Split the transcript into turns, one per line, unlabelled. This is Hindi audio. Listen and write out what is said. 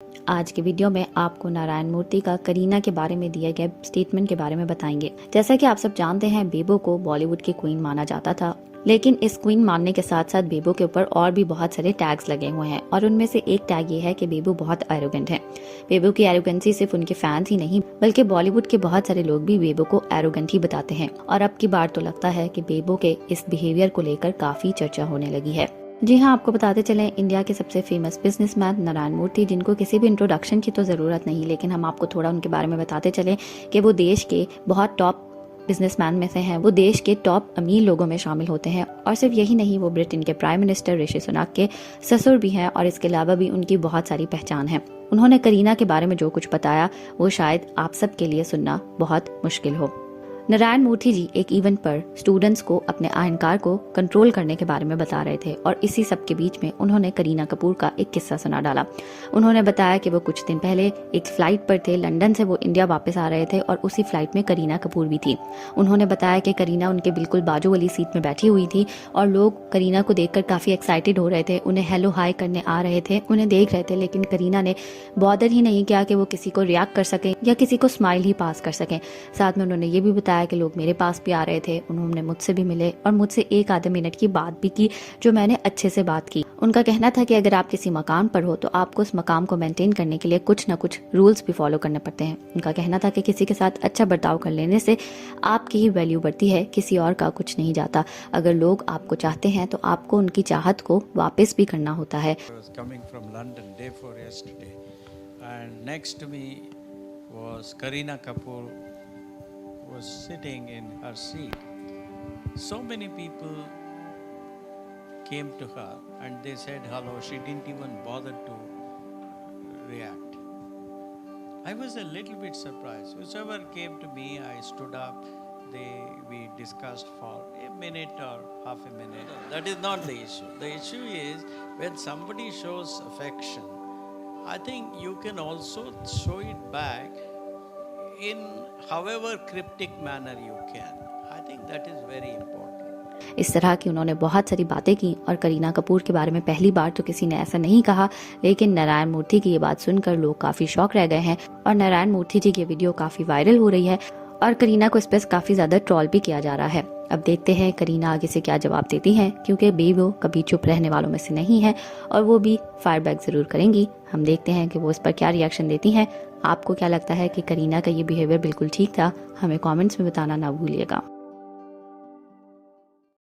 आज के वीडियो में आपको नारायण मूर्ति का करीना के बारे में दिए गए स्टेटमेंट के बारे में बताएंगे। जैसा कि आप सब जानते हैं, बेबो को बॉलीवुड की क्वीन माना जाता था, लेकिन इस क्वीन मानने के साथ साथ बेबो के ऊपर और भी बहुत सारे टैग्स लगे हुए हैं और उनमें से एक टैग ये है कि बेबो बहुत एरोगेंट है। बेबो की एरोगेंसी सिर्फ उनके फैंस ही नहीं बल्कि बॉलीवुड के बहुत सारे लोग भी बेबो को एरोगेंट ही बताते हैं और अब की बार तो लगता है कि बेबो के इस बिहेवियर को लेकर काफी चर्चा होने लगी है। जी हाँ, आपको बताते चले, इंडिया के सबसे फेमस बिजनेसमैन नारायण मूर्ति, जिनको किसी भी इंट्रोडक्शन की तो ज़रूरत नहीं, लेकिन हम आपको थोड़ा उनके बारे में बताते चले कि वो देश के बहुत टॉप बिजनेसमैन में से हैं। वो देश के टॉप अमीर लोगों में शामिल होते हैं और सिर्फ यही नहीं, वो ब्रिटेन के प्राइम मिनिस्टर ऋषि सुनक के ससुर भी हैं और इसके अलावा भी उनकी बहुत सारी पहचान है। उन्होंने करीना के बारे में जो कुछ बताया वो शायद आप सब के लिए सुनना बहुत मुश्किल हो। नारायण मूर्ति जी एक इवेंट पर स्टूडेंट्स को अपने अहंकार को कंट्रोल करने के बारे में बता रहे थे और इसी सब के बीच में उन्होंने करीना कपूर का एक किस्सा सुना डाला। उन्होंने बताया कि वो कुछ दिन पहले एक फ्लाइट पर थे, लंदन से वो इंडिया वापस आ रहे थे और उसी फ्लाइट में करीना कपूर भी थी। उन्होंने बताया कि करीना उनके बिल्कुल बाजू वाली सीट में बैठी हुई थी और लोग करीना को देखकर काफी एक्साइटेड हो रहे थे, उन्हें हेलो हाय करने आ रहे थे, उन्हें देख रहे थे, लेकिन करीना ने बॉदर ही नहीं किया कि वो किसी को रिएक्ट कर सके या किसी को स्माइल ही पास कर सके। साथ में उन्होंने ये भी बताया कि लोग मेरे पास भी आ रहे थे, उन्होंने मुझसे भी मिले और मुझसे एक आधे मिनट की बात भी की, जो मैंने अच्छे से बात की। उनका कहना था कि अगर आप किसी मकाम पर हो तो आपको उस मकाम को मेंटेन करने के लिए कुछ न कुछ रूल्स भी फॉलो करने पड़ते हैं। उनका कहना था कि किसी के साथ अच्छा बर्ताव कर लेने से आपकी ही वैल्यू बढ़ती है, किसी और का कुछ नहीं जाता। अगर लोग आपको चाहते हैं तो आपको उनकी चाहत को वापस भी करना होता है।
Was sitting in her seat. So many people came to her and they said hello. She didn't even bother to react. I was a little bit surprised. Whoever came to me, I stood up. We discussed for a minute or half a minute. That is not the issue. The issue is when somebody shows affection, I think you can also show it back in however cryptic manner you can. I think that is very important.
इस तरह की उन्होंने बहुत सारी बातें की और करीना कपूर के बारे में पहली बार तो किसी ने ऐसा नहीं कहा, लेकिन नारायण मूर्ति की ये बात सुनकर लोग काफी शॉक रह गए हैं और नारायण मूर्ति जी की वीडियो काफी वायरल हो रही है और करीना को इस पर काफी ज्यादा ट्रोल भी किया जा रहा है। अब देखते हैं करीना आगे से क्या जवाब देती हैं, क्योंकि बेबो कभी चुप रहने वालों में से नहीं है और वो भी फायर बैक जरूर करेंगी। हम देखते हैं कि वो इस पर क्या रिएक्शन देती हैं। आपको क्या लगता है कि करीना का ये बिहेवियर बिल्कुल ठीक था? हमें कमेंट्स में बताना ना भूलिएगा।